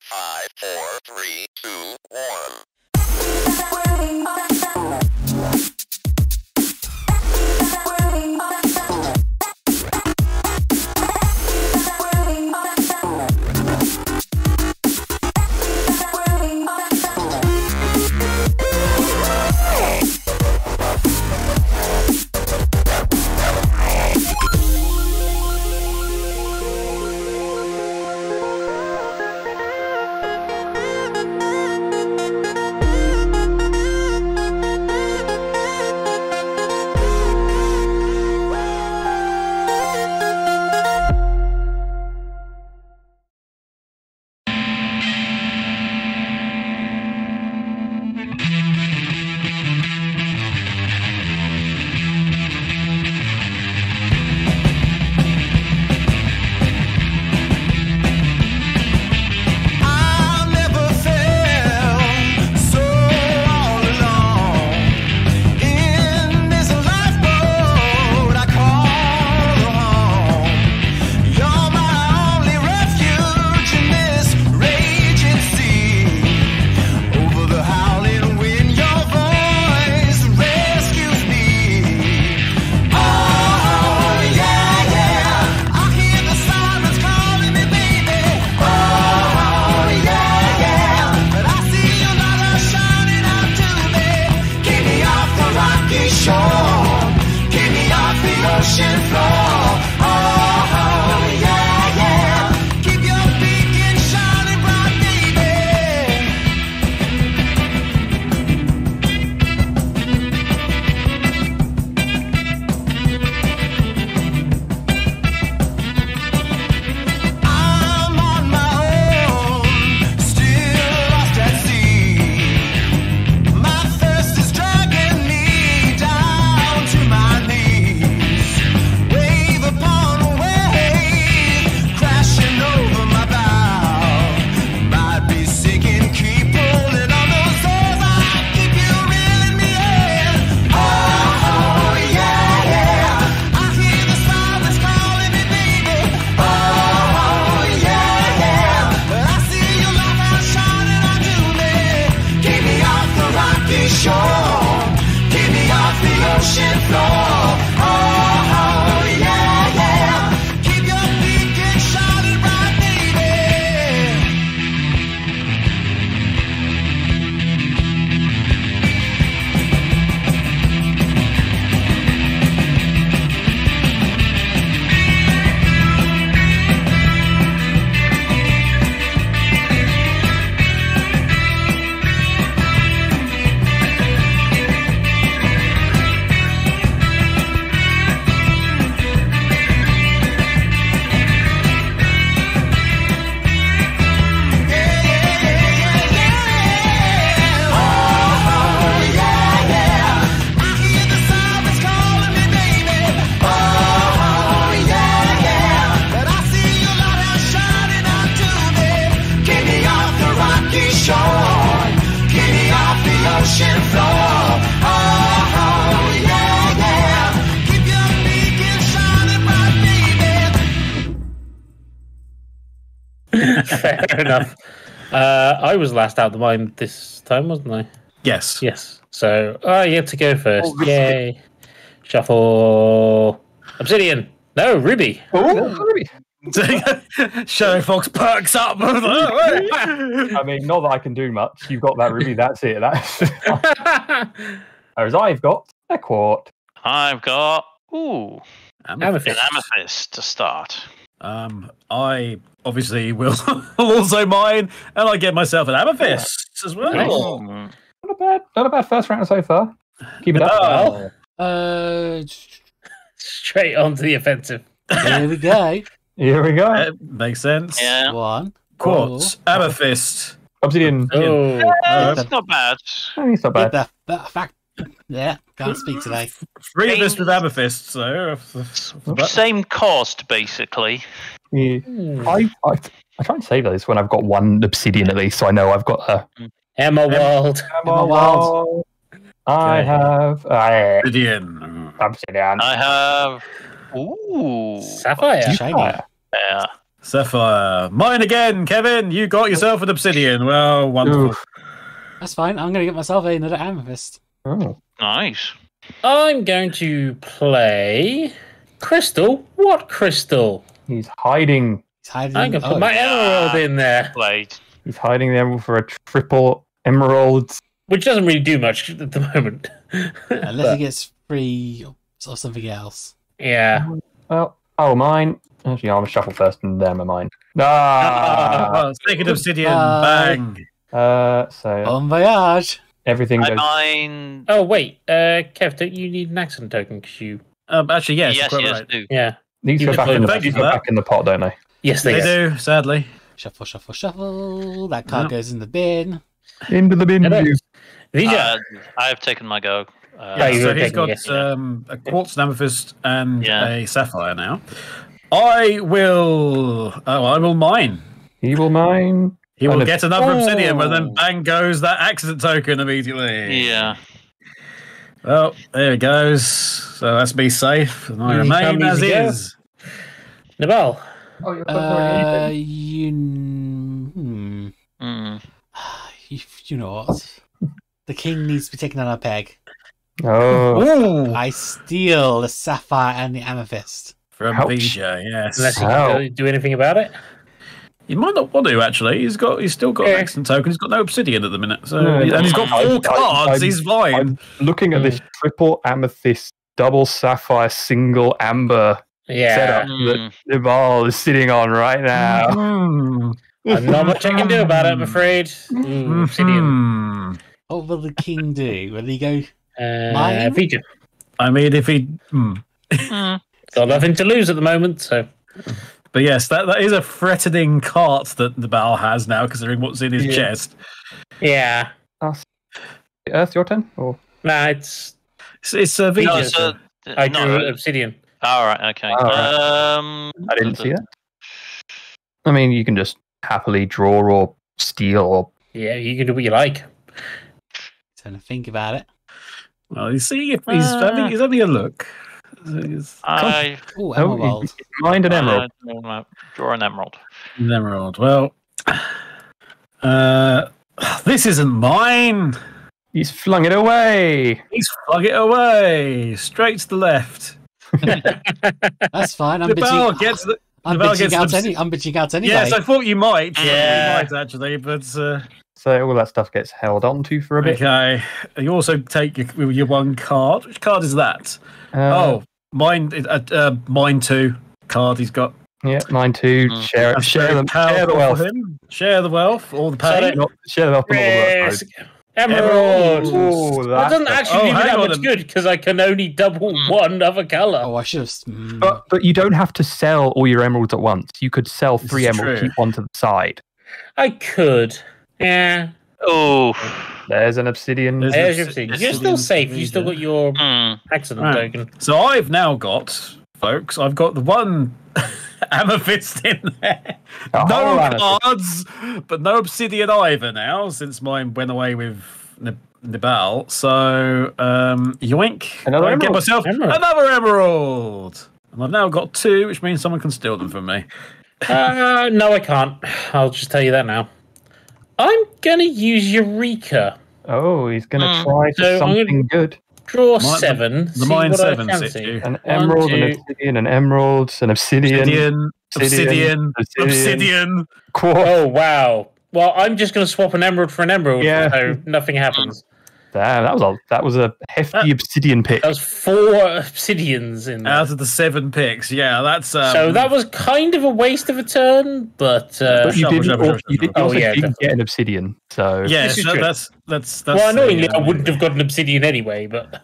5, 4, 3, 2, 1. Fair enough. I was last out the mine this time, wasn't I? Yes. Yes. So you have to go first. Yay. Shuffle. Obsidian. No, Ruby. Oh, Ruby. Shadow Fox perks up. I mean, not that I can do much. You've got that Ruby. That's it. That's. Whereas I've got a quart. I've got Amethyst. an amethyst to start. I obviously will also mine, and I get myself an amethyst as well. Nice. Not a bad first round so far. Keep it up. Straight on to the offensive. Here we go. Here we go. Makes sense. Yeah. One. Quartz, amethyst. Obsidian. Oh, It's not bad. It's not bad. Fact. Yeah, can't speak today. Three of us with amethyst, so Same cost, basically. Yeah. I try and save those when I've got one obsidian at least, so I know I've got a Emerald. Emerald. I have obsidian. obsidian. I have Sapphire. Shiny. yeah. Sapphire. Mine again, Kevin. You got yourself an obsidian. Well, wonderful. Oof. That's fine. I'm going to get myself another amethyst. Oh. Nice. I'm going to play Crystal. What crystal? He's hiding. He's hiding. I'm going to put my emerald in there, Played. He's hiding the emerald for a triple emerald. which doesn't really do much at the moment. Unless he gets free or something else. Yeah. Well, mine. Actually, I'm gonna shuffle first and then mine. Oh, take an obsidian. Bang. So Bon voyage. everything I goes. mine. Oh wait, Kev, don't you need an accident token? Because you, Actually, yes. Yes, quite yes, right. do. yeah, These You go can back play in the, them. Thank you these for go that. back in the pot, don't they? yes, They do. do, sadly. Shuffle, shuffle, shuffle. That card Yep. goes in the bin. Into the bin. Hello. you. Vija. I have taken my go. Yeah, you so were he's taking got a guess, yeah. a quartz, an amethyst, and Yeah. a sapphire now. I will mine. He will mine. He will And get another obsidian, and Oh. then bang goes that accident token immediately. Yeah. Well, there it goes. So that's me safe, and I Easy come, remain as easy go. is. Nabal. Oh, you're Mm. You know what? The king needs to be taken on a peg. Oh, Ooh, I steal the sapphire and the amethyst. from Ouch. Vija, yes. Unless you How? can do anything about it. He might not want to actually. He's still got an Yeah. accident token. He's got no obsidian at the minute, so No, and he's got I- 4 cards. I'm- He's fine. I'm looking at this triple amethyst, double sapphire, single amber Yeah. setup that Nibal is sitting on right now. Mm. And not much I can do about it, I'm afraid. Ooh, obsidian. Mhm. What will the king do? Will he go? Vija. I mean, if he. Mm. Got nothing to lose at the moment, so. But yes, that is a threatening cart that the Baal has now, considering what's in his Yeah. chest. Yeah. Earth, your turn? Or Nah, it's. It's No, Vija's so, I no, drew obsidian. all right, okay. All right. I didn't see that. I mean, you can just happily draw or steal or. Yeah, you can do what you like. Trying to think about it. Well, you see if he's having a look. He's I Oh, Oh, emerald. mind an emerald. Draw an emerald. an emerald. Well, this isn't mine. He's flung it away. He's flung it away straight to the left. That's fine. I'm The Baal bitching, gets the. I'm Nabal bitching gets out the- I'm bitching out anyway. Yes, I thought you might. Yeah. You might actually, but. So all that stuff gets held on to for a bit. Okay. You also take your 1 card. Which card is that? Mine. Mine 2 card. He's got. Yeah, mine too. Mm. Share That's share very the share the powerful wealth. for him. Share the wealth. All the Share pain. it. Not share the wealth. Not the Risk. work. Emerald. Ooh, That doesn't actually do me hang that on much a- good because I can only double one other color. Oh, I should have. But you don't have to sell all your emeralds at once. You could sell This 3 is emeralds, true. keep one to the side. I could. Yeah. Oh. There's an obsidian. There's- There's your obsidian. You're still safe. You still got your Mm. accident Right. token. So I've now got, folks. I've got the 1 amethyst in there. A whole No amethyst. cards, but no obsidian either now, since mine went away with Nibal. So, yoink. Another I get emerald. myself Emerald. another emerald. And I've now got 2, which means someone can steal them from me. No, I can't. I'll just tell you that now. I'm gonna use Eureka. Oh, he's going to Mm. try for So I'm something good. Draw Mine- 7. The see mine what I 7 can sits see. you. An 1, emerald, 2. an obsidian, an emerald, an obsidian, Obsidian, obsidian, obsidian. quartz. Oh wow. Well, I'm just gonna swap an emerald for an emerald, Yeah. so nothing happens. Damn, that was a hefty obsidian pick. That was 4 obsidians in there. Out of the 7 picks, yeah, that's So that was kind of a waste of a turn, but But you Shuffle, didn't, shuffle, you didn't, Oh, also yeah, didn't definitely. get an obsidian. So yeah. This is So true. that's well, annoyingly, the, I wouldn't have got an obsidian anyway. But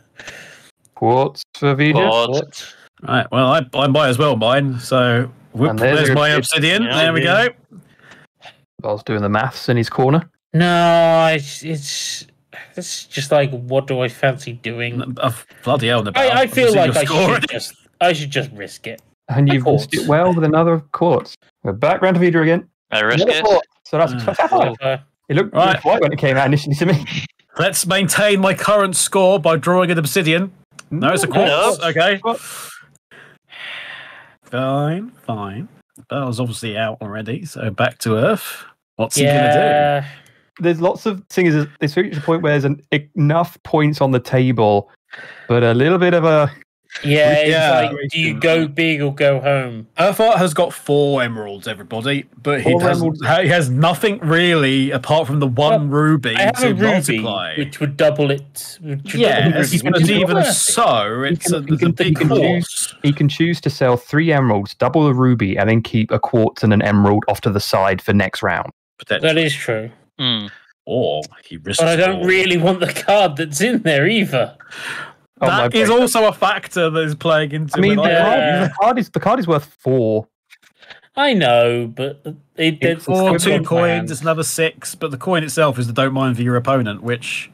quartz for Vija. What? Right, well, I might as well mine. So whoop, And there's there's your my obsidian. Yeah. There we go. I was doing the maths in his corner. no, it's just like, what do I fancy doing? Bloody hell, Nabal. I feel I've like seen your score. I should just risk it. And you've Quartz. missed it well with another quartz. We're back round to Vija again. I risk Another it. quartz. So that's Mm. sapphire. Uh, It looked Right. white when it came out initially to me. Let's maintain my current score by drawing an obsidian. No, it's a quartz. No. Okay. What? Fine, fine. That was obviously out already. So back to Earth. What's he gonna Yeah. There's lots of things. There's reached a point where there's enough points on the table, but a little bit of a Yeah, it's Yeah. like, do you go big or go home? Earthart has got 4 emeralds, everybody, but he 4 doesn't. He has nothing really apart from the one ruby I have to a ruby, multiply. which would double it. Which would Yeah, double the ruby, but which is even worth it. so, it's a he can big choose- course. He can choose to sell 3 emeralds, double a ruby, and then keep a quartz and an emerald off to the side for next round. That is true. Hmm. Or he risks. But I don't all. really want the card that's in there either. Oh, my That is brain. also a factor that is playing into. I mean, it. the card is worth 4. I know, but it's 4, it's 2 on my coins, hand. it's another 6, but the coin itself is the don't mind for your opponent, which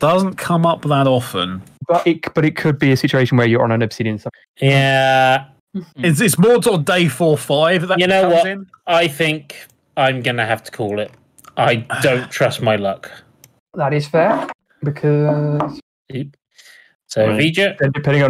doesn't come up that often. But it could be a situation where you're on an obsidian. Yeah, It's more sort of day 4, 5 that You know comes what? in. I think I'm gonna have to call it. I don't trust my luck. That is fair because So Right. Vija, depending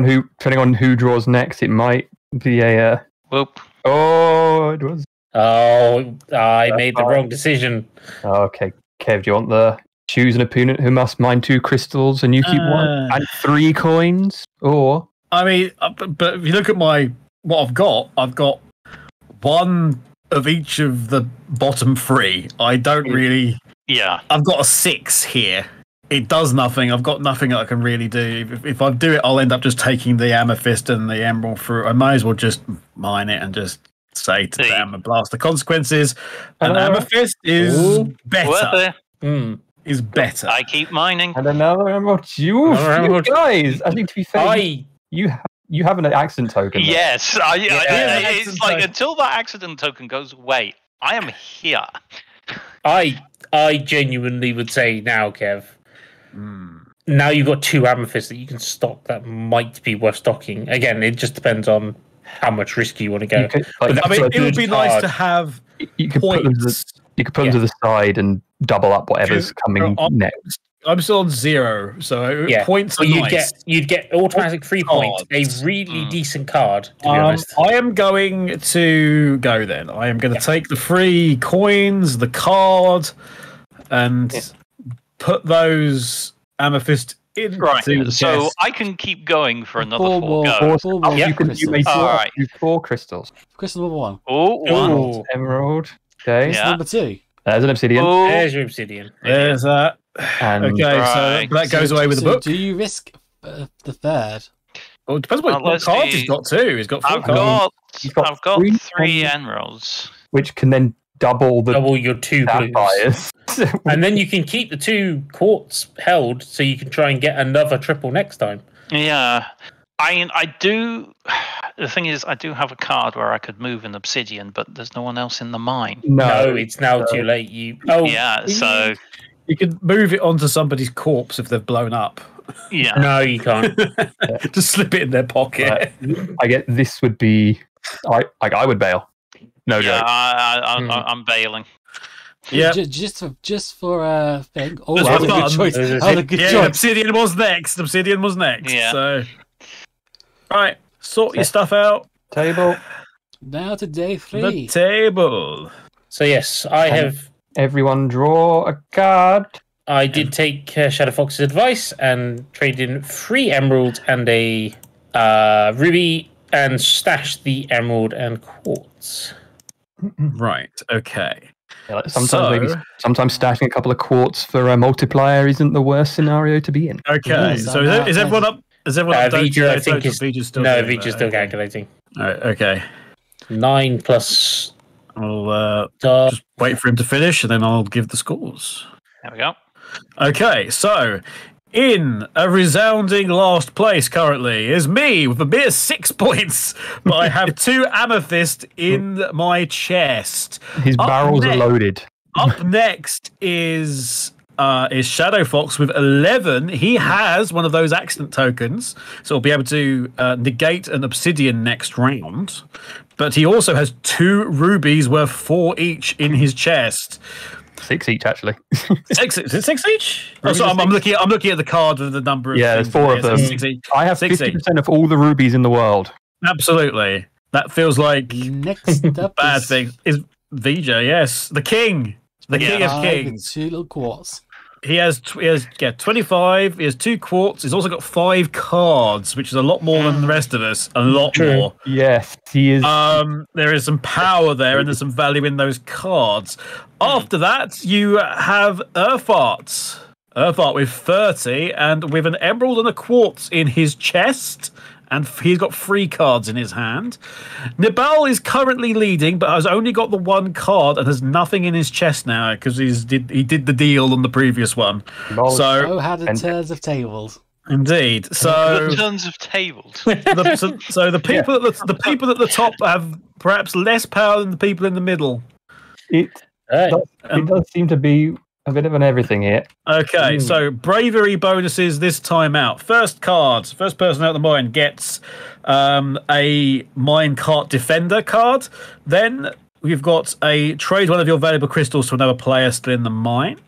on who draws next, it might be a. Whoop. Oh, it was. oh, I That's made the fine. wrong decision. Okay, Kev, do you want the choose an opponent who must mine 2 crystals and you keep 1 and 3 coins, or I mean, but if you look at what I've got 1 of each of the bottom 3. I don't really. Yeah. I've got a 6 here. It does nothing. I've got nothing that I can really do. If I do it, I'll end up just taking the amethyst and the emerald fruit. I might as well just mine it and just say to See. them and blast the consequences. An Hello. amethyst is Ooh. better. Worth it. Hmm. Is better. I keep mining. and another emerald. You Another emerald. guys, I think to be fair, you have an accident token. though. Yes. Yeah, It's accident like token. until that accident token goes away, I am here. I genuinely would say now, Kev. Hmm. Now you've got 2 amethysts that you can stock that might be worth stocking. Again, it just depends on how much risk you want to go. You could, But like, that's I mean, a it would good be nice card. to have you could put them to the, points. you could put them to the side and double up whatever's coming I'm- next. I'm still on 0, so Yeah. points are Well, nice. you'd get automatic free points, a Cards. really decent card, to be honest. I am going to go then. I am going to take the free coins, the card, and put those amethyst into Right. the So chest. I can keep going for another Four 4 more. goes. Four more You may crystals. All right. do 4 crystals. Crystal number 1. Oh, one. Ooh, Emerald. Okay. Yeah. Number 2. There's an obsidian. Oh, there's your obsidian. There's that. And Okay, Right. so that goes away with the So book. do you risk the 3rd? Well, it depends what let's cards see. he's got too. He's got 4 I've cards. got 3 3 emeralds. which can then double the Double your 2 blues. sapphires. And then you can keep the 2 quartz held so you can try and get another triple next time. Yeah. I do. The thing is, I do have a card where I could move an obsidian, but there's no one else in the mine. No, it's now too late. Yeah, so You can move it onto somebody's corpse if they've blown up. yeah. No, you can't. Just slip it in their pocket. I get this would be I would bail. No Yeah, joke. I'm bailing. Yeah. Just for thing. Oh, Just that for was a good fun. choice. There's a That was a good Yeah, choice. Obsidian was next. Obsidian was next. Yeah. So, right, sort your stuff out. Table. Now to day The 3. table. So yes, I have. Everyone draw a card. I did take Shadow Fox's advice and traded in 3 emeralds and a ruby and stashed the emerald and quartz. Right. Okay. Yeah, like sometimes stashing a couple of quartz for a multiplier isn't the worst scenario to be in. Okay. Yes, So I'm is everyone up? Is everyone up? Vija, I think is Vija's still no, doing Vija's that, still okay. calculating. All right, okay. 9 plus. I'll Dot. just wait for him to finish, and then I'll give the scores. There we go. Okay, so in a resounding last place currently is me with a mere 6 points, but I have 2 amethyst in my chest. His Up barrels are next. loaded. Up next is Shadow Fox with 11. He has one of those accident tokens, so he'll be able to negate an obsidian next round. But he also has 2 rubies worth 4 each in his chest. 6 each, actually. 6? Is it 6 each? Oh, Rubies so are I'm looking at the card with the number of Yeah, there's things 4 in of there, so them. 6 each. I have 6 each. 50% of all the rubies in the world. Absolutely. That feels like Next up bad is thing. Is Vija? Yes, the king. The king of 5 with kings. 2 little quartz. He has 25. He has 2 quartz. He's also got 5 cards, which is a lot more than the rest of us. A lot True. more. Yes, he is. There is some power there, and there's some value in those cards. After that, you have Urfart. Urfart with 30, and with an emerald and a quartz in his chest, and he's got 3 cards in his hand. Nibal is currently leading, but has only got the 1 card and has nothing in his chest now because he did the deal on the previous one. So Oh, how the and- turns of tables. indeed, so The tons of tables. so the people the people at the top have perhaps less power than the people in the middle. It Right. does seem to be a bit of an everything here. Okay, so bravery bonuses this time out. First person out of the mine gets a minecart defender card. Then we've got a trade one of your valuable crystals to another player still in the mine.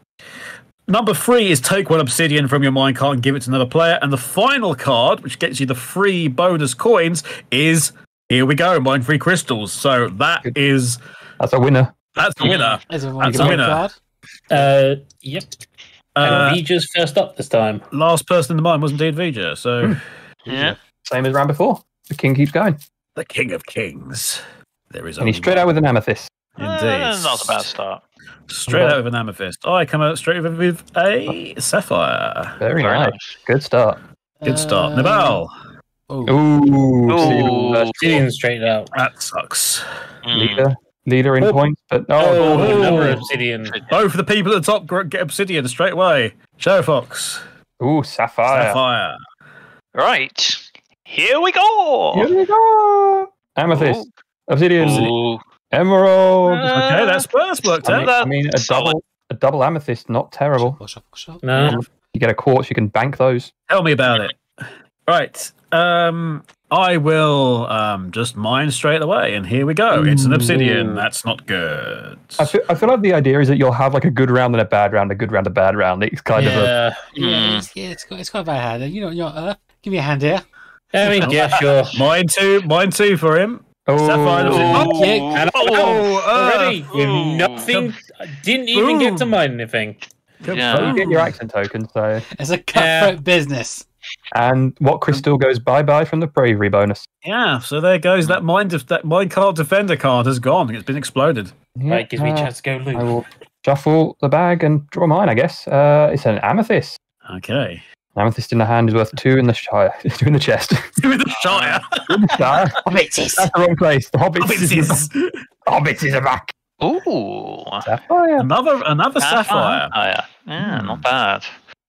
Number 3 is take 1 obsidian from your minecart and give it to another player. And the final card, which gets you the free bonus coins, is here we go, mine 3 crystals. So that's That's a winner. the winner. Is everyone That's got a a winner. card? Yep. Uh, And Vija's first up this time. last person in the mine was indeed Vija. So Yeah. Same as round before. The king keeps going. the king of kings. There is And he's only straight out with an amethyst. Indeed. Not a bad start. Straight out with an amethyst. I come out straight with a sapphire. Very Very nice. nice. Good start. Good start. Uh, Nibal. Oh, Ooh. Ooh. Obsidian straight out. That sucks. Mm. Leader in Oh. points, but Oh, no. another obsidian. Both of the people at the top get obsidian straight away. Shadow Fox. Ooh, sapphire. Sapphire. Right. Here we go. Here we go. Amethyst. Obsidian. Ooh. Emerald. Okay, that's worked out. I mean, a Solid. double amethyst, not terrible. shuffle. No. You get a quartz, you can bank those. Tell me about it. Right. I will just mine straight away, and here we go. It's an obsidian. That's not good. I feel like the idea is that you'll have like a good round and a bad round, a good round, a bad round. It's kind of a. Yeah. It's got a bad hand. You know, give me a hand here. I mean, yeah, sure. Mine too for him. Sapphire obsidian. Okay. And Oh, already with Ooh. nothing. Didn't even get to Boom. mine anything. Yeah. You get your accent token, so. It's a cutthroat business. And what crystal goes bye bye from the bravery bonus? Yeah, so there goes that minecart defender card has gone. It's been exploded. Right, gives me a chance to go I loot. will shuffle the bag and draw mine, I guess. It's an amethyst. Okay. An amethyst in the hand is worth 2 in the shire. 2 in the chest. With the Shire. In the shire. Hobbits. That's the wrong place. The hobbits. Hobbits. Hobbits is a back. Ooh. Sapphire. Another sapphire. Yeah, not bad.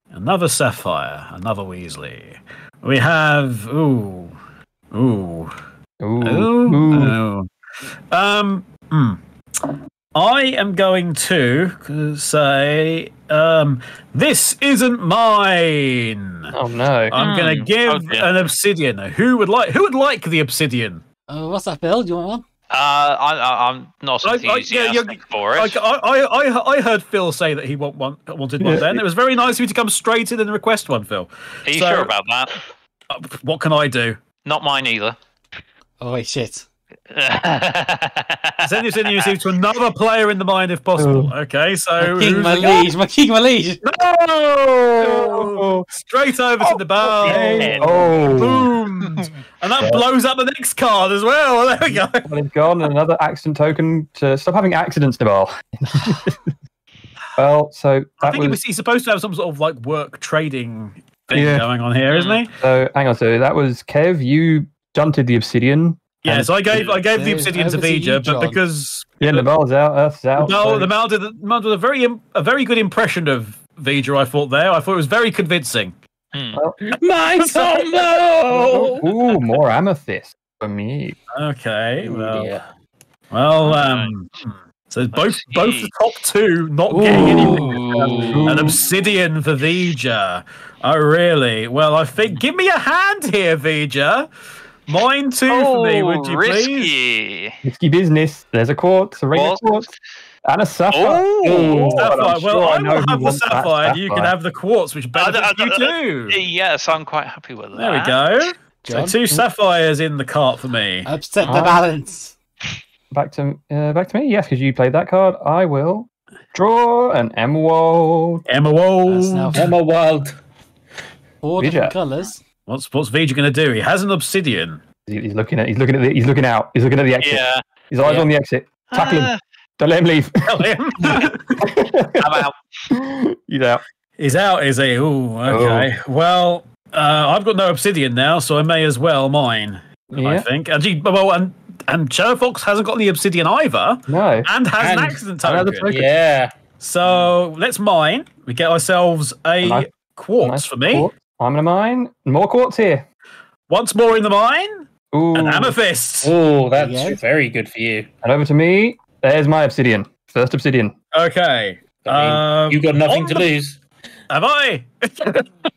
Another sapphire. Another Weasley. We have ooh. Ooh. I am going to say this isn't mine. Oh no. I'm going to give dear. an obsidian. Who would like the obsidian? What's that, Bill? Do you want one? I'm not enthusiastic for it. I heard Phil say that he wanted one. Then it was very nice of you to come straight in and request one, Phil. Are you so- sure about that? What can I do? Not mine either. Oh, wait, shit. Send this in to another player in the mind if possible. Okay, so My king, who's my the guy? liege. My king, my liege. No! Straight over to the bar. Oh. Boomed. And that blows up the next card as well. There we go. Well, it's gone. Another accident token to stop having accidents, Naval. Well, so I that think was. he's supposed to have some sort of like work trading thing Yeah. going on here, isn't he? So hang on. So that was Kev. You junted the obsidian. Yeah, so I gave the Okay, obsidian to over to you, Vija, but John. because Yeah, Naval's out. Earth's out. so- the Mal did a very good impression of Vija. I thought it was very convincing. My Tombo! Ooh, more amethyst for me. Okay, well, Yeah. so both see. the top two not getting anything. Ooh. An obsidian for Vija. Oh, really? Well, I think. Give me a hand here, Vija. Mine too for me, would you please? risky. Risky business. There's a quartz, a regular quartz, and a sapphire. Oh, Sapphire. Well, I know will who have the wants that sapphire. You can have the quartz, which benefits you too. Yes, I'm quite happy with that. There we go. So John, 2 sapphires in the cart for me. upset the balance. Back to me. Yes, because you played that card. I will draw an emerald. Emma That's now Wold. Emma Wild. 4 Vija. different colours. What's Vija going to do? He has an obsidian. He's looking out. He's looking at the exit. Yeah. His eyes Yeah. on the exit. Tackle him. Don't let him leave. Tell him. I'm out. He's out. He's out, is he? Ooh, okay. Well, I've got no obsidian now, so I may as well mine. I Yeah. think. And Shadow Fox hasn't got any obsidian either, No. and has an And accident another token. token. Yeah. So let's mine. We get ourselves a Nice- quartz Nice for me. quartz. I'm gonna mine. More quartz here. Once more in the mine. Ooh. An amethyst. Oh, that's Yeah. very good for you. And over to me. There's my obsidian. First obsidian. Okay. I mean, you've got nothing on to the- lose. Have I?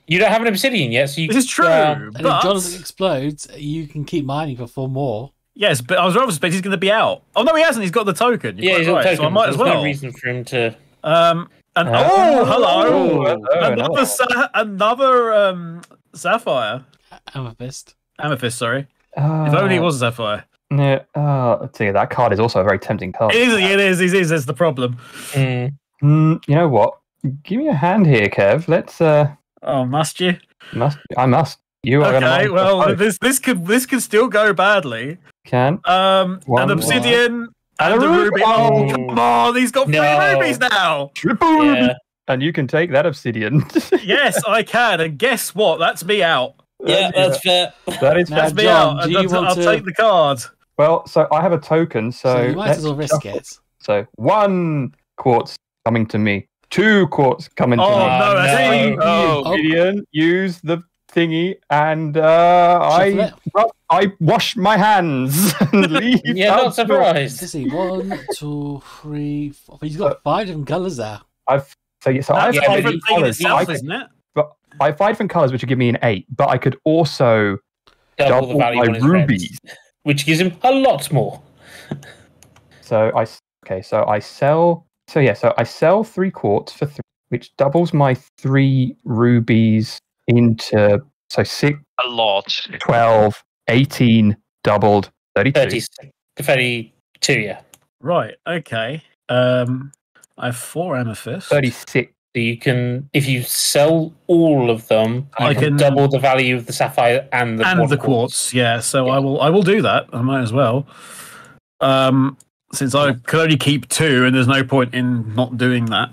You don't have an obsidian yet, so you. This is true. And if but Jonathan explodes, you can keep mining for 4 more. yes, but I was rather suspect he's going to be out. Oh no, he hasn't. He's got the token. You're yeah, quite he's got right. tokens. So I might as There's well. no reason for him to. And Oh, hello. hello. Another sapphire. Amethyst. Amethyst, sorry. If only it was a sapphire. No, let's see. That card is also a very tempting card. It is. That's the problem. Mm. You know what? Give me a hand here, Kev. Let's. Oh, must you? I must. You are Okay, gonna. well, this could still go badly. Can. An One obsidian And and a a ruby. ruby. Oh, come on! He's got 3 No. rubies now. Triple. Yeah. And you can take that obsidian. Yes, I can. And guess what? That's me out. Yeah, that's fair. That is Now, That's fair. me John, out. do And you want I'll to- take the card. Well, so I have a token, so, So you might as well let's risk shuffle. it. So 1 quartz coming to me, 2 quartz coming to Oh me. no! That's no. it. Oh, Oh. Obsidian, use the thingy, and Shuffle I wash my hands and leave. Yeah, not Let's surprised. see. 1, 2, 3, 4. He's got 5 different colours there. I've so that's I have yeah, 5 but different different thing in colours. itself, isn't it? I have 5 different colours, which would give me an 8. But I could also Double the value my on his rubies. reds, which gives him a lot more. So I sell. So yeah, so I sell 3 quartz for 3, which doubles my 3 rubies into 6, A lot. 12, 18, doubled 32. 32, yeah. Right. Okay. I have 4 amethysts. 36. So you can, if you sell all of them, you I can can- double the value of the sapphire and the And one the quartz. Yeah. So I will do that. I might as well. Since I could only keep 2, and there's no point in not doing that.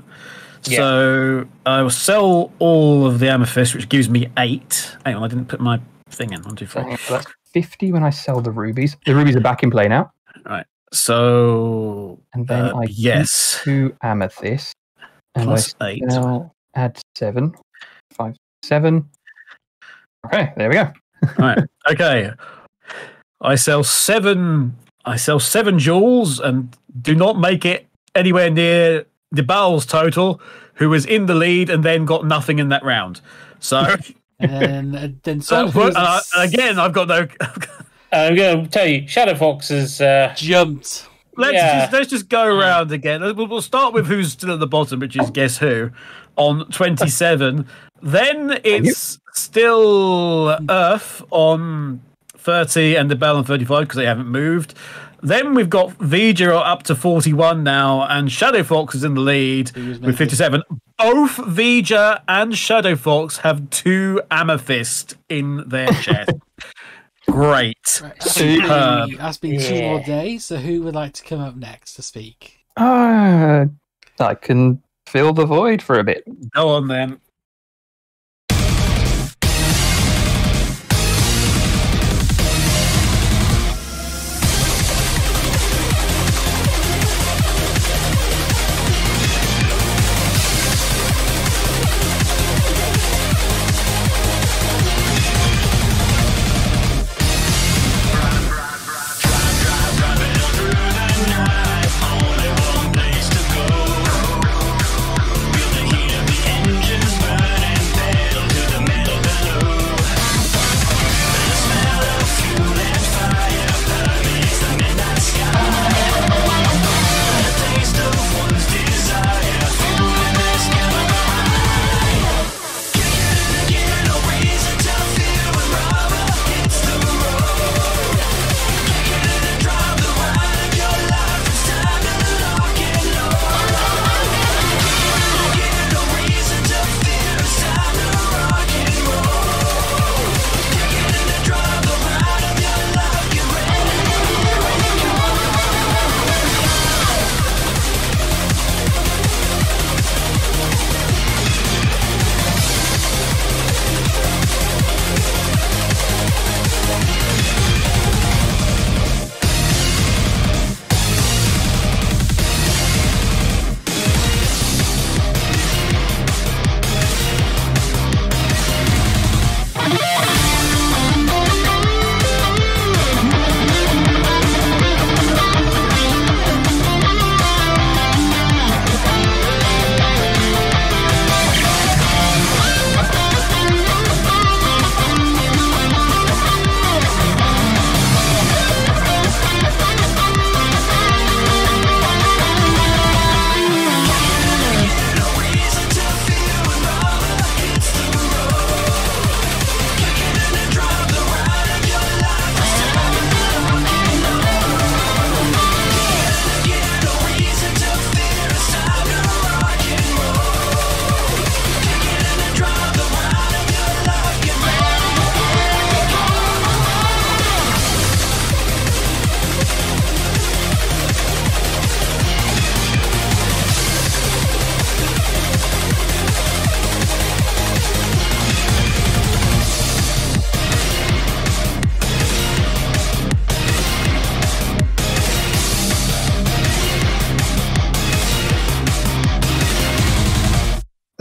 Yeah. So I will sell all of the amethyst, which gives me 8. Hang on, I didn't put my thing in. 1, 2, 3. So that's 50 when I sell the rubies. The rubies are back in play now. So And then I yes, keep 2 amethysts. And plus 8. I'll add 7. 5, 7. Okay, there we go. Right. Okay. I sell 7 jewels and do not make it anywhere near the Bowles total, who was in the lead and then got nothing in that round. So, And then so Son again, I've got no. I'm going to tell you, Shadow Fox is. jumped. Let's just go around again. We'll start with who's still at the bottom, which is guess who, on 27. Then it's still Earth on 30 and the Bell on 35 because they haven't moved. Then we've got Vija up to 41 now, and Shadow Fox is in the lead He was meant with to- 57. Both Vija and Shadow Fox have 2 amethyst in their chest. Great. Right, Superb. that's been 2 more days. So who would like to come up next to speak? I can fill the void for a bit. Go on then. Engines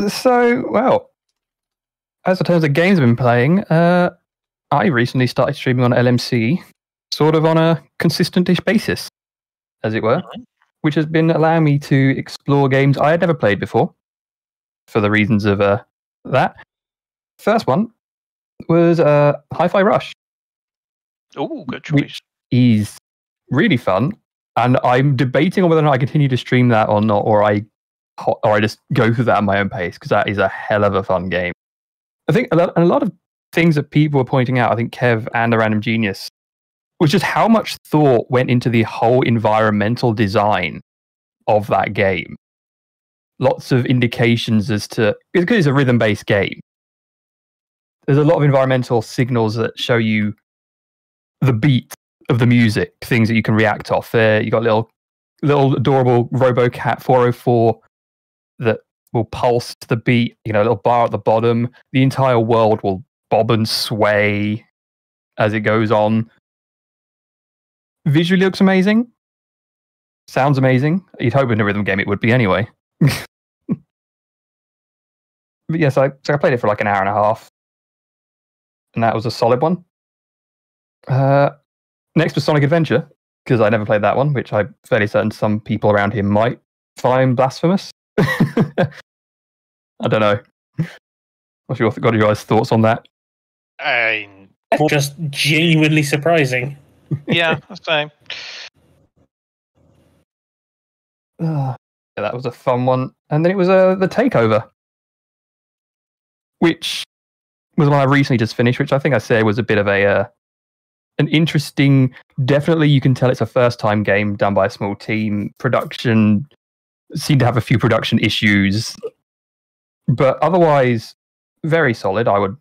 So, well, as in terms of games I've been playing, I recently started streaming on LMC, sort of on a consistent-ish basis, as it were, which has been allowing me to explore games I had never played before, for the reasons of that. First one was Hi-Fi Rush. Oh, good choice. Which is really fun, and I'm debating on whether or not I continue to stream that or not, or I just go through that at my own pace, because that is a hell of a fun game. I think a lot of things that people were pointing out, I think Kev and the Random Genius, was just how much thought went into the whole environmental design of that game. Lots of indications as to, because it's a rhythm-based game, there's a lot of environmental signals that show you the beat of the music, things that you can react off. There, you got little adorable RoboCat 404 that will pulse to the beat. You know, a little bar at the bottom. The entire world will bob and sway as it goes on. Visually looks amazing. Sounds amazing. You'd hope in a rhythm game it would be anyway. But yes, so I played it for like an hour and a half, and that was a solid one. Next was Sonic Adventure, because I never played that one, which I'm fairly certain some people around here might find blasphemous. I don't know. What are your guys' thoughts on that? Just genuinely surprising. Yeah, same. Yeah, that was a fun one. And then it was The Takeover, which was one I recently just finished, which I think I said was a bit of an interesting, definitely you can tell it's a first-time game done by a small team. Production seemed to have a few production issues, but otherwise very solid. I would,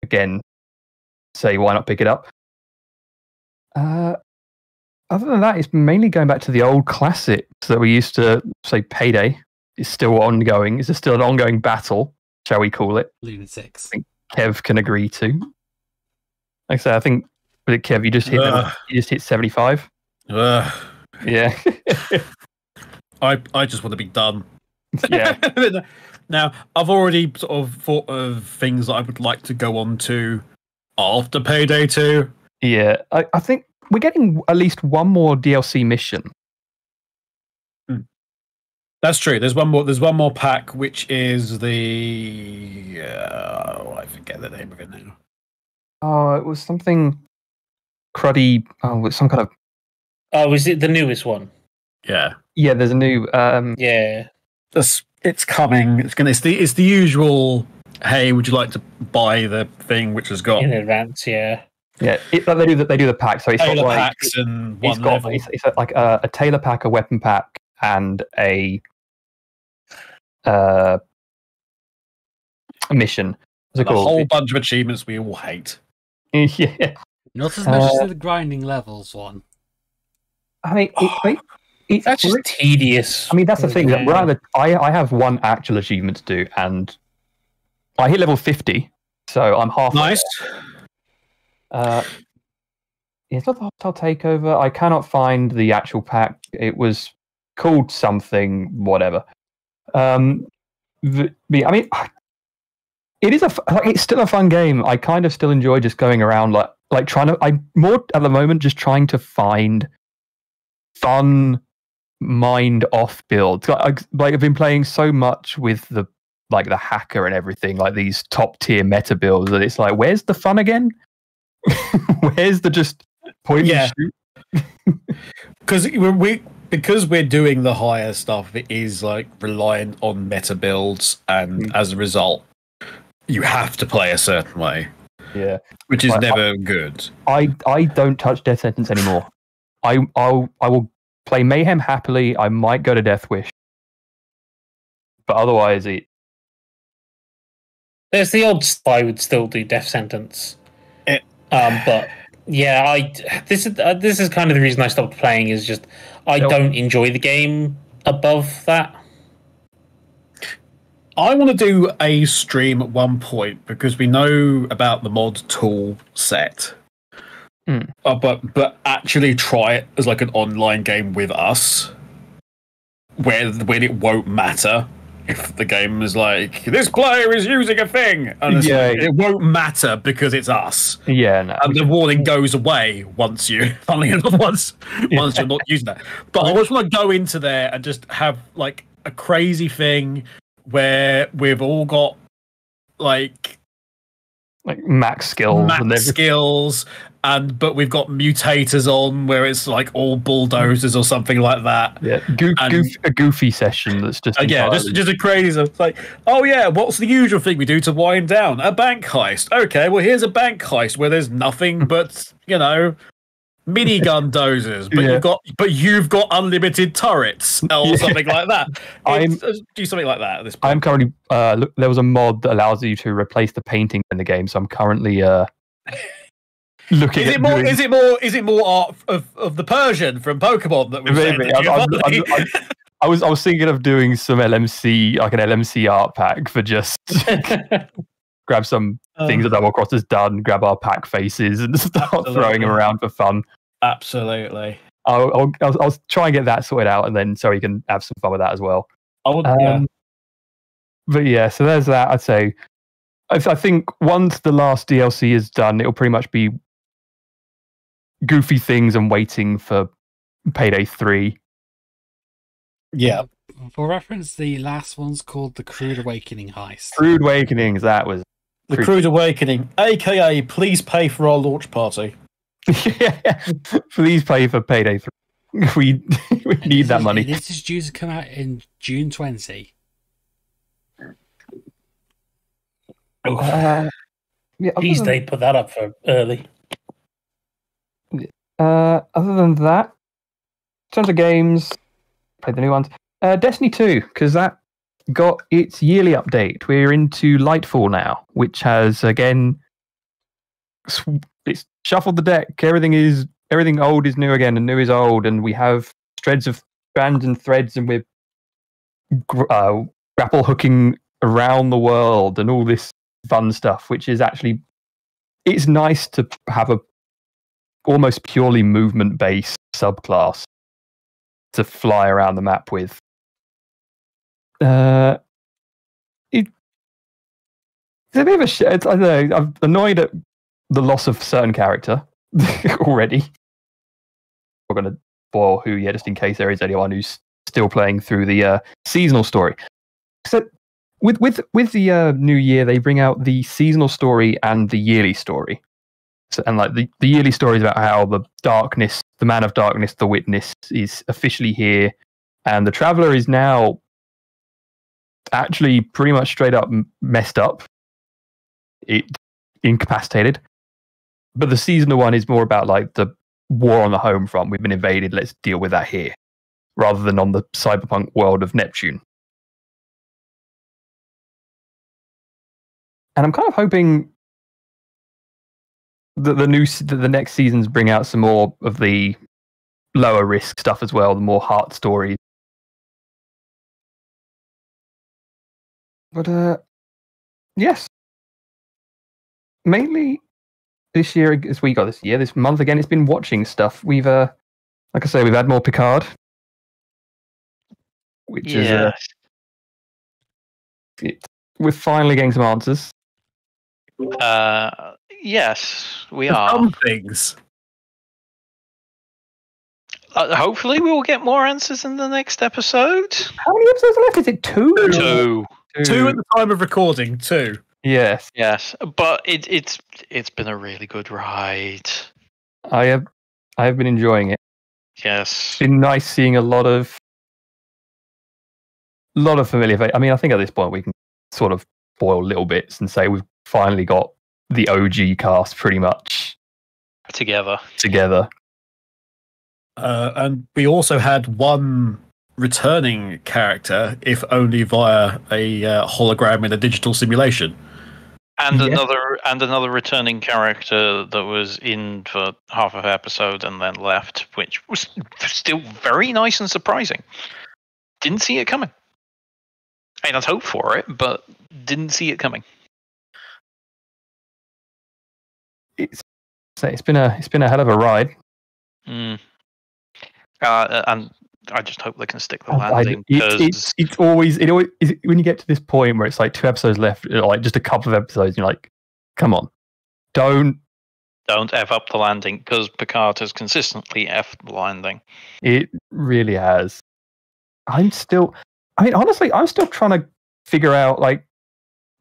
again, say why not pick it up. Other than that, it's mainly going back to the old classics that we used to say. Payday is still ongoing. It's still an ongoing battle, shall we call it? Lunatics. I think Kev can agree to. Like I say, I think, Kev, you just hit 75. Yeah. I just want to be done. Yeah. Now, I've already sort of thought of things that I would like to go on to after Payday 2. Yeah. I think we're getting at least one more DLC mission. That's true. There's one more pack, which is the I forget the name of it now. Oh, it was something cruddy. Oh, it's some kind of. Oh, is it the newest one? Yeah. Yeah, there's a new. Yeah. It's coming. It's the usual. Hey, would you like to buy the thing which has got In advance, yeah. Yeah, they do the pack. So it's Taylor got like packs and it's one got level. it's like a Taylor pack, a weapon pack, and a mission. What's it a called? whole bunch of achievements we all hate. Yeah. Not as much as the grinding levels one. I mean, it's That's just tedious. I mean, that's the thing. That Yeah. I have one actual achievement to do, and I hit level 50, so I'm halfway. Nice. It's not the Hostile Takeover. I cannot find the actual pack. It was called something, whatever. I mean, it is it's still a fun game. I kind of still enjoy just going around, like trying to. I'm more at the moment just trying to find fun mind off builds. Like I've been playing so much with the hacker and everything, like these top tier meta builds, that it's like, where's the fun again? Where's the just point and shoot? Because we're doing the higher stuff, it is like reliant on meta builds, and as a result, you have to play a certain way. Yeah, which is never good. I don't touch Death Sentence anymore. I will play Mayhem happily. I might go to Death Wish, but otherwise There's the odds I would still do Death Sentence. But yeah, this is kind of the reason I stopped playing, is just I don't enjoy the game above that. I want to do a stream at one point because we know about the mod tool set. But actually try it as like an online game with us, when it won't matter if the game is like, this player is using a thing, and it won't matter because it's us. Yeah, no. And the warning goes away once funnily enough, once you're not using that. But I just want to go into there and just have like a crazy thing where we've all got like max skills, but we've got mutators on where it's like all bulldozers or something like that. Yeah, a goofy session that's just just a crazy. It's like, oh yeah, what's the usual thing we do to wind down? A bank heist. Okay, well here's a bank heist where there's nothing but minigun dozers, but you've got unlimited turrets or something like that. Do something like that at this point. I'm currently there was a mod that allows you to replace the painting in the game, so I'm currently looking. Is it more art of the Persian from Pokemon that was? I was thinking of doing some LMC, like an LMC art pack for just grab some things that Double Cross has done, grab our pack faces and start throwing them around for fun. Absolutely. I'll try and get that sorted out, and then so you can have some fun with that as well. But yeah, so there's that. I'd say I think once the last DLC is done, it'll pretty much be goofy things and waiting for Payday 3. Yeah. For reference, the last one's called the Crude Awakening Heist. Crude Awakenings, that was... The Crude Awakening, a.k.a. please pay for our launch party. Please pay for Payday 3. We need that money. This is due to come out in June 20. Please, they put that up for early. Other than that, in terms of games, played the new ones. Destiny 2, because that got its yearly update. We're into Lightfall now, which has again it's shuffled the deck. Everything old is new again, and new is old, and we have strands and threads, and we're grapple hooking around the world and all this fun stuff, which is actually it's nice to have a almost purely movement based subclass to fly around the map with. It's a bit of I don't know. I'm annoyed at the loss of certain character already. We're going to spoil who, just in case there is anyone who's still playing through the seasonal story. So with the new year, they bring out the seasonal story and the yearly story. So, and like the yearly story is about how the man of darkness, the witness, is officially here, and the traveler is now actually pretty much straight up messed up, incapacitated. But the seasonal one is more about like the war on the home front. We've been invaded. Let's deal with that here, rather than on the cyberpunk world of Neptune. And I'm kind of hoping that the next seasons bring out some more of the lower risk stuff as well, the more heart stories. But yes, mainly this month again, it's been watching stuff. We've like I say, we've had more Picard, which is we're finally getting some answers. Yes, we are. Some things. Hopefully, we will get more answers in the next episode. How many episodes are left? Is it 2? 2. 2 at the time of recording. 2. Yes. But it's been a really good ride. I have been enjoying it. Yes, it's been nice seeing a lot of familiar faces. I mean, I think at this point we can sort of spoil little bits and say we've finally got the OG cast pretty much together. And we also had one returning character, if only via a hologram in a digital simulation. And another returning character that was in for half of the episode and then left, which was still very nice and surprising. Didn't see it coming. I mean, I'd hoped for it, but didn't see it coming. It's been a hell of a ride. And I just hope they can stick the landing. It's always when you get to this point where it's like 2 episodes left, like just a couple of episodes, you're like, come on, don't F up the landing, because Picard has consistently F'd the landing. It really has. Honestly, I'm still trying to figure out, like,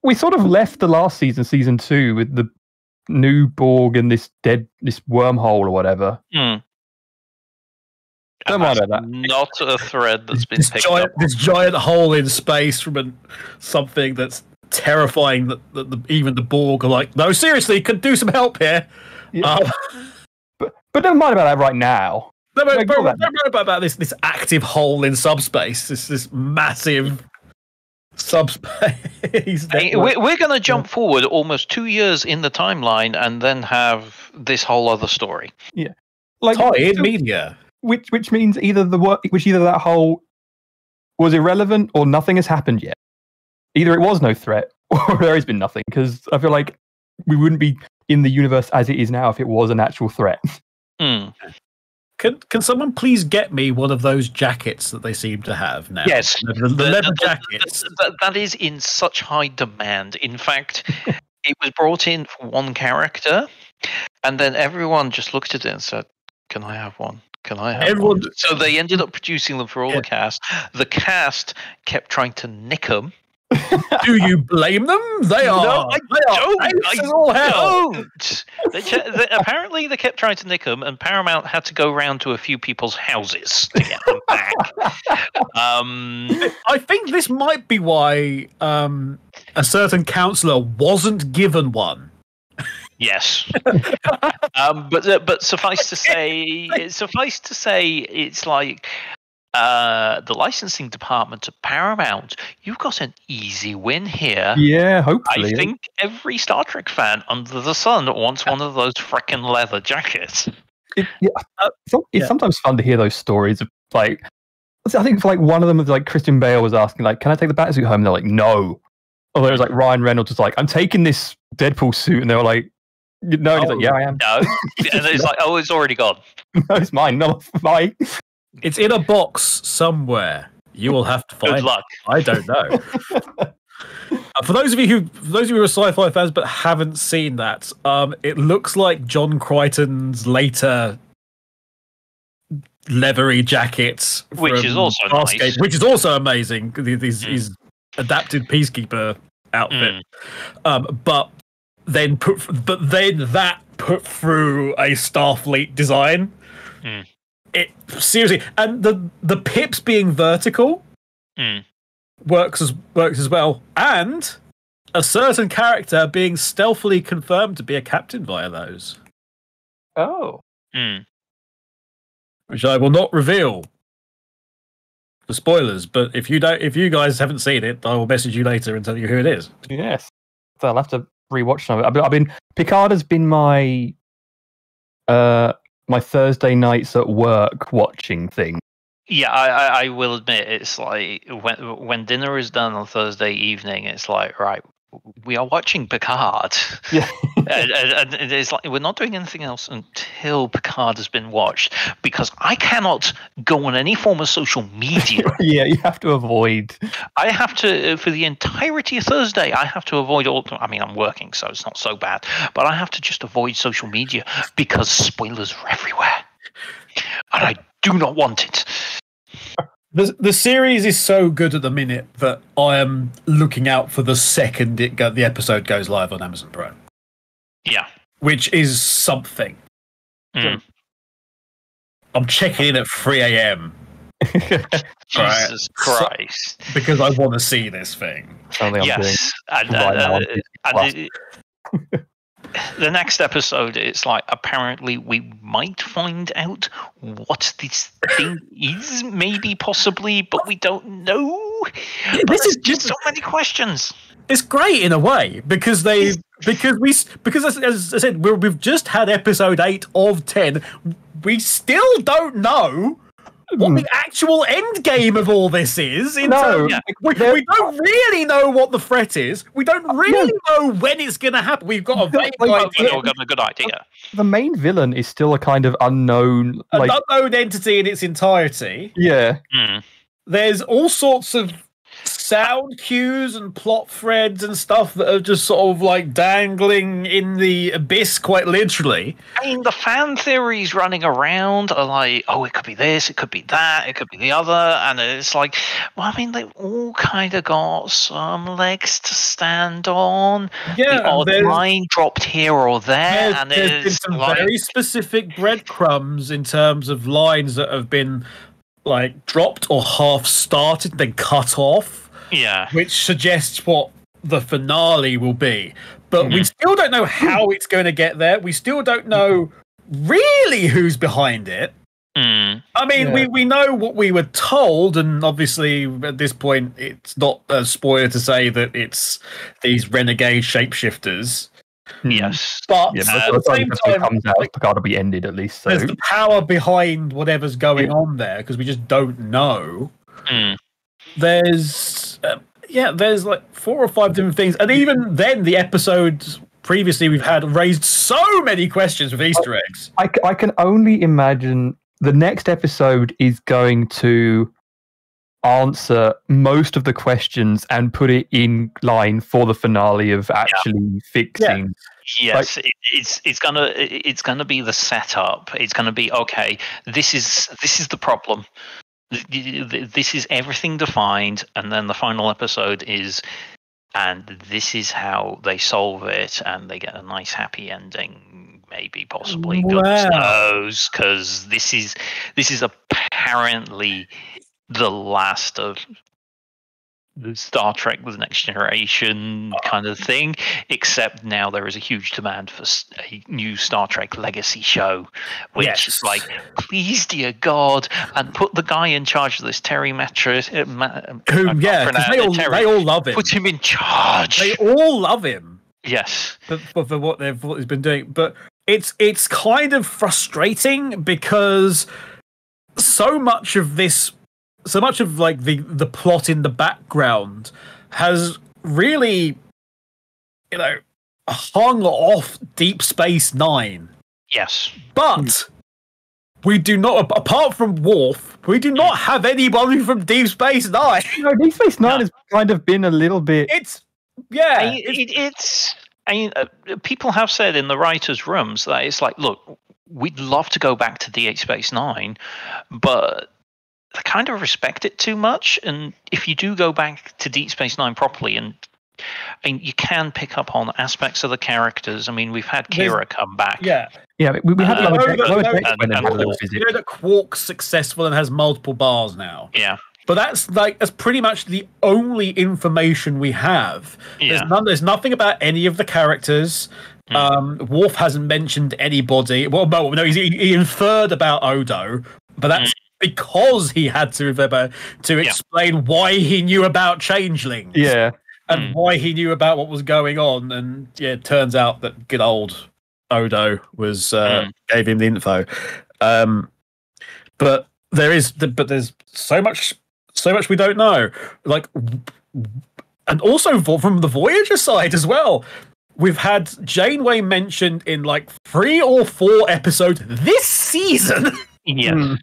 we sort of left the last season 2 with the new Borg and this wormhole or whatever. Mm. Don't mind about that. Not a thread that's been picked up. This giant hole in space from something that's terrifying that even the Borg are like, no, seriously, could do some help here. Yeah. But don't mind about that right now. Don't worry about this active hole in subspace. This massive subspace. We're going to jump forward almost 2 years in the timeline and then have this whole other story. Yeah, like tie-in media. Which means either that hole was irrelevant or nothing has happened yet. Either it was no threat or there has been nothing, because I feel like we wouldn't be in the universe as it is now if it was an actual threat. Mm. Can someone please get me one of those jackets that they seem to have now? Yes. The leather jackets. That is in such high demand. In fact, it was brought in for one character, and then everyone just looked at it and said, can I have one? Can I have one? So they ended up producing them for all the cast. The cast kept trying to nick them. Do you blame them? They are. No, I don't. Apparently, they kept trying to nick them, and Paramount had to go round to a few people's houses to get them back. I think this might be why a certain councillor wasn't given one. Yes, but suffice to say, it's like the licensing department at Paramount. You've got an easy win here. Yeah, hopefully. I think every Star Trek fan under the sun wants one of those frickin' leather jackets. It's sometimes fun to hear those stories of, like, I think for like one of them was like Christian Bale was asking, like, can I take the Batsuit home? And they're like, no. Or there was like Ryan Reynolds was like, I'm taking this Deadpool suit, and they were like, no, and he's like, yeah, I am. No, and it's like, oh, it's already gone. No, it's mine. No, mine. It's in a box somewhere. You will have to find. Good luck. I don't know. For those of you who are sci-fi fans but haven't seen that, it looks like John Crichton's later leathery jackets, which is also nice. Which is also amazing. His adapted Peacekeeper outfit, but then that put through a Starfleet design. It seriously, and the pips being vertical works as well, and a certain character being stealthily confirmed to be a captain via those. Oh, which I will not reveal the spoilers. But if you guys haven't seen it, I will message you later and tell you who it is. Yes, so I'll have to rewatch some of it. Picard has been my my Thursday nights at work watching thing. Yeah, I will admit, it's like when dinner is done on Thursday evening, it's like, right, we are watching Picard. Yeah. and it's like we're not doing anything else until Picard has been watched, because I cannot go on any form of social media. Yeah, you have to avoid. I have to, for the entirety of Thursday, I have to avoid all. I mean, I'm working, so it's not so bad, but I have to just avoid social media because spoilers are everywhere, and I do not want it. The series is so good at the minute that I am looking out for the second the episode goes live on Amazon Prime. Yeah. Which is something. I'm checking in at 3 a.m. Jesus Christ. Because I want to see this thing. Yes. The next episode, it's like, apparently we might find out what this thing is, maybe, possibly, but we don't know. This is just so many questions. It's great in a way because as I said, we've just had episode 8 of 10. We still don't know what the actual end game of all this is. No, we don't really know what the threat is. We don't really know when it's going to happen. We've got a vague idea. We've got a good idea. The main villain is still a kind of unknown, An unknown entity in its entirety. Yeah. There's all sorts of sound cues and plot threads and stuff that are just sort of like dangling in the abyss, quite literally. I mean, the fan theories running around are like, oh, it could be this, it could be that, it could be the other, and it's like, well, I mean, they've all kind of got some legs to stand on. Yeah, the odd line dropped here or there, and there's been some very specific breadcrumbs in terms of lines that have been like dropped or half started, then cut off. Yeah, which suggests what the finale will be. But we still don't know how it's going to get there. We still don't know really who's behind it. I mean, we know what we were told, and obviously at this point, it's not a spoiler to say that it's these renegade shapeshifters. Yes, but Yeah, at by the same time, comes out, Picard will be ended at least. So there's the power behind whatever's going on there because we just don't know. There's there's like 4 or 5 different things, and even then, the episodes previously we've had raised so many questions with Easter eggs. I can only imagine the next episode is going to answer most of the questions and put it in line for the finale of actually fixing. Yes, it's gonna be the setup. It's gonna be okay. This is the problem. This is everything defined, and then the final episode is, and this is how they solve it, and they get a nice happy ending, maybe, possibly. Goodness knows, because this is apparently the last of the Star Trek with Next Generation kind of thing, except now there is a huge demand for a new Star Trek Legacy show, which is like, please, dear God, and put the guy in charge of this, Terry Matras, they all love him. Put him in charge. They all love him. Yes, for what he's been doing, but it's kind of frustrating because so much of like the plot in the background has really, hung off Deep Space Nine. Yes, but we do not, apart from Worf, we do not have anybody from Deep Space Nine. Deep Space Nine has kind of been a little bit. People have said in the writers' rooms that it's like, look, we'd love to go back to Deep Space Nine, but they kind of respect it too much. And if you do go back to Deep Space Nine properly, and you can pick up on aspects of the characters. I mean, we've had Kira come back. Yeah, we had a little visit. You know that Quark's successful and has multiple bars now. Yeah. But that's pretty much the only information we have. Yeah. There's nothing about any of the characters. Worf hasn't mentioned anybody. Well, no, he inferred about Odo, but that's because he had to explain why he knew about changelings. Yeah. And why he knew about what was going on. And it turns out that good old Odo gave him the info. But there's so much we don't know. Like, and also from the Voyager side as well. We've had Janeway mentioned in like 3 or 4 episodes this season. Yeah.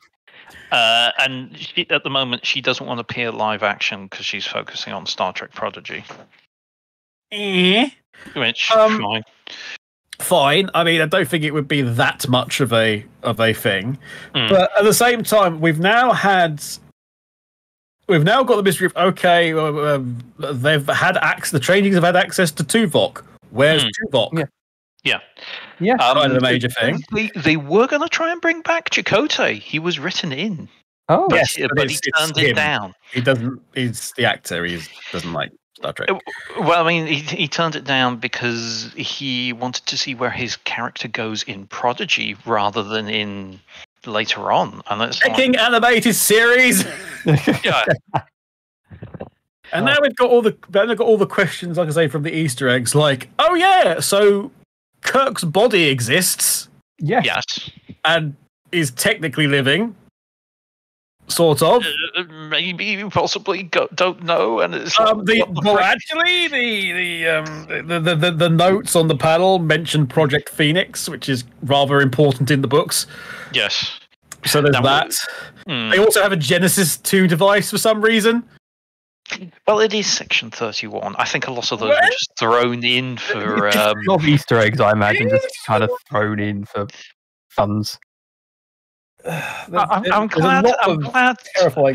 And at the moment, she doesn't want to appear live action because she's focusing on Star Trek Prodigy. Which, fine. I mean, I don't think it would be that much of a thing. But at the same time, we've now got the mystery of they've had the trainings have had access to Tuvok. Where's Tuvok? Yeah. Kind of a major thing. They were going to try and bring back Chakotay. He was written in. Oh, but he turned it down. He doesn't. He's the actor. He doesn't like Star Trek. Well, I mean, he turned it down because he wanted to see where his character goes in Prodigy rather than in later on. And that's animated series. Yeah. And now we've got all the questions, like I say, from the Easter eggs. Like, oh yeah, so Kirk's body exists. Yes. Yes. And is technically living. sort of. Maybe, possibly, don't know. And it's actually, the notes on the panel mention Project Phoenix, which is rather important in the books. Yes. So there's that. They also have a Genesis 2 device for some reason. Well, it is Section 31. I think a lot of those were just thrown in for... A lot of Easter eggs, I imagine, just kind of thrown in for funds. I'm glad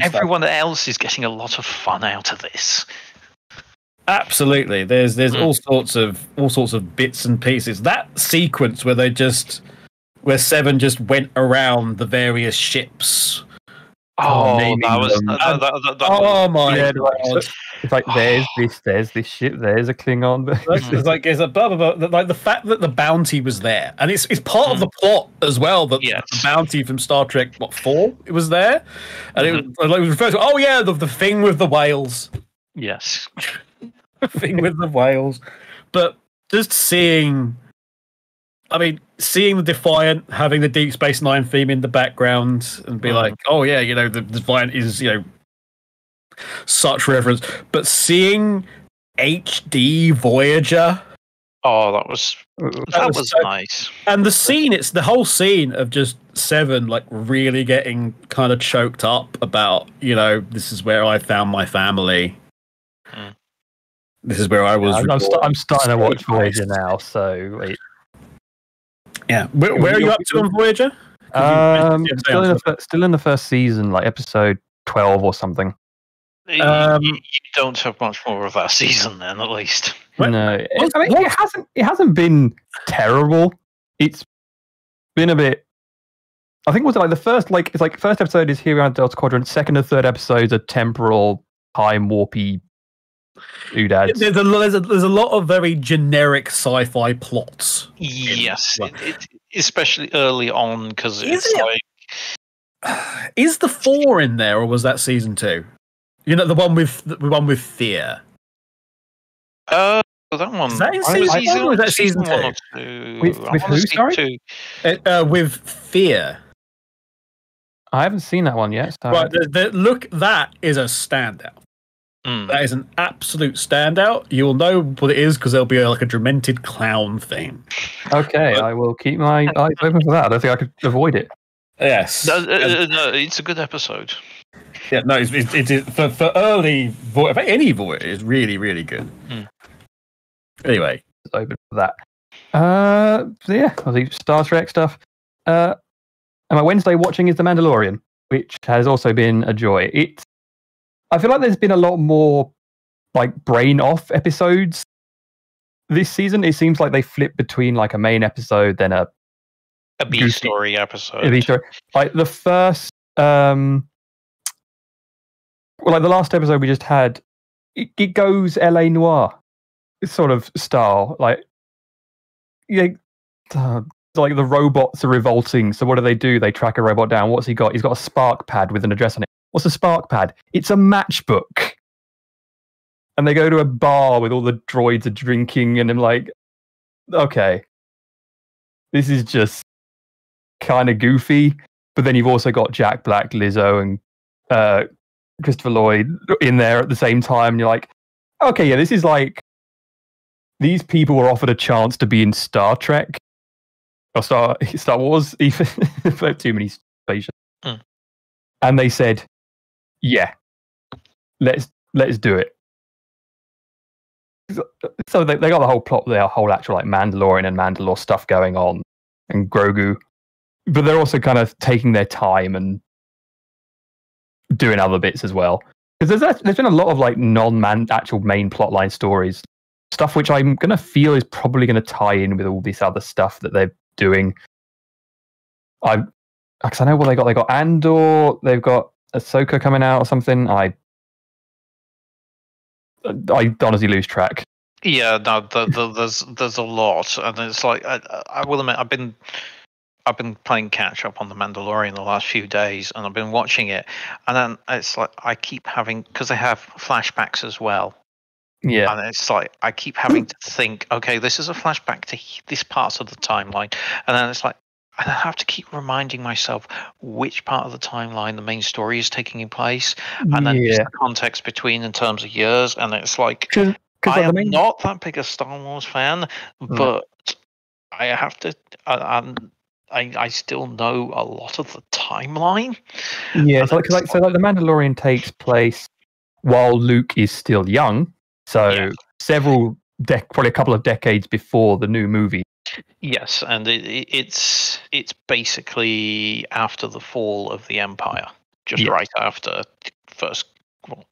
everyone else is getting a lot of fun out of this. Absolutely. There's all sorts of bits and pieces. That sequence where Seven just went around the various ships. Oh, that was. Oh my god! It's like there's this ship, there's a Klingon. It's a blah, blah, blah. Like the fact that the bounty was there, and it's part of the plot as well. That the bounty from Star Trek 4 it was there, and it was referred to. Oh yeah, the thing with the whales. Yes, the thing with the whales. But just seeing the Defiant having the Deep Space Nine theme in the background and be like, oh yeah, the Defiant is, such reference. But seeing HD Voyager. Oh, that was nice. And the whole scene of just Seven like really getting kind of choked up about, this is where I found my family. This is where I was. I'm starting to watch Voyager now, so yeah. Where are you up to on Voyager? Still in the first season, like episode 12 or something. You don't have much more of that season, then, at least. No, it hasn't been terrible. It's been a bit. I think it was like the first, first episode is here around Delta Quadrant. Second and third episodes are temporal, time warpy. Doodads. There's a lot of very generic sci-fi plots. Yes, especially early on, because is the 4 in there, or was that season 2? The one with Fear. That one. Is that in season 1 or is that season 2? With who? Sorry. With Fear. I haven't seen that one yet. So. Right, look, that is a standout. That is an absolute standout. You'll know what it is because there'll be a demented clown theme. Okay, I will keep my eyes open for that. I don't think I could avoid it. Yes. No, it's a good episode. Yeah, no, it's for early Voyager. Any Voyager is really, really good. Anyway, it's open for that. So yeah, I'll do Star Trek stuff. And my Wednesday watching is The Mandalorian, which has also been a joy. I feel like there's been a lot more brain off episodes this season. It seems like they flip between a main episode, then a B story episode. A B story. The first, the last episode we just had, it goes LA Noir sort of style. The robots are revolting. So what do? They track a robot down. What's he got? He's got a spark pad with an address on it. What's a spark pad? It's a matchbook. And they go to a bar with all the droids are drinking, and I'm like, okay, this is just kind of goofy. But then you've also got Jack Black, Lizzo, and Christopher Lloyd in there at the same time. And you're like, okay, yeah, this is these people were offered a chance to be in Star Trek or Star Wars, even for too many stations. And they said, yeah, let's do it. So they got the whole plot, their whole actual Mandalorian and Mandalore stuff going on, and Grogu, but they're also kind of taking their time and doing other bits as well. Because there's been a lot of actual main plotline stories, stuff which I'm gonna feel is probably gonna tie in with all this other stuff that they're doing. Because I know what they got. They got Andor. They've got Ahsoka coming out or something. I honestly lose track. Yeah, no, there's a lot, and it's I will admit I've been playing catch up on The Mandalorian the last few days, and I've been watching it, and then it's I keep having, because they have flashbacks as well. Yeah, and it's I keep having to think, okay, this is a flashback to this part of the timeline, and then it's I have to keep reminding myself which part of the timeline the main story is taking place, and then just the context between in terms of years. And it's like, I am not that big a Star Wars fan, but I have to. I still know a lot of the timeline. Yeah, so the Mandalorian takes place while Luke is still young, so probably a couple of decades before the new movie. Yes, and it's basically after the fall of the Empire, just right after first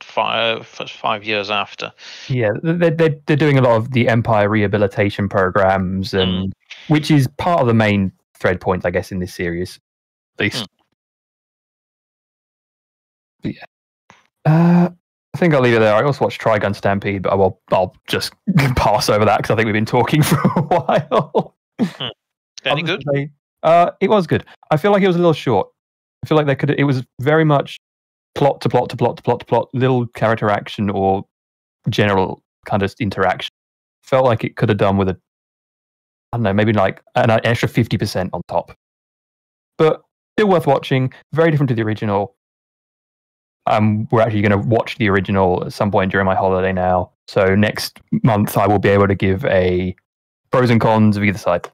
5 years after. Yeah, they're doing a lot of the Empire rehabilitation programs, and which is part of the main thread point, I guess, in this series, at least. I think I'll leave it there. I also watched Trigun Stampede, but I'll just pass over that because I think we've been talking for a while. Any good? It was good. I feel like it was a little short. I feel like it was very much plot to plot to plot to plot to plot, little character action or general kind of interaction. Felt like it could have done with I don't know, maybe like an extra 50% on top. But still worth watching. Very different to the original. We're actually going to watch the original at some point during my holiday now. So next month I will be able to give a pros and cons of either side.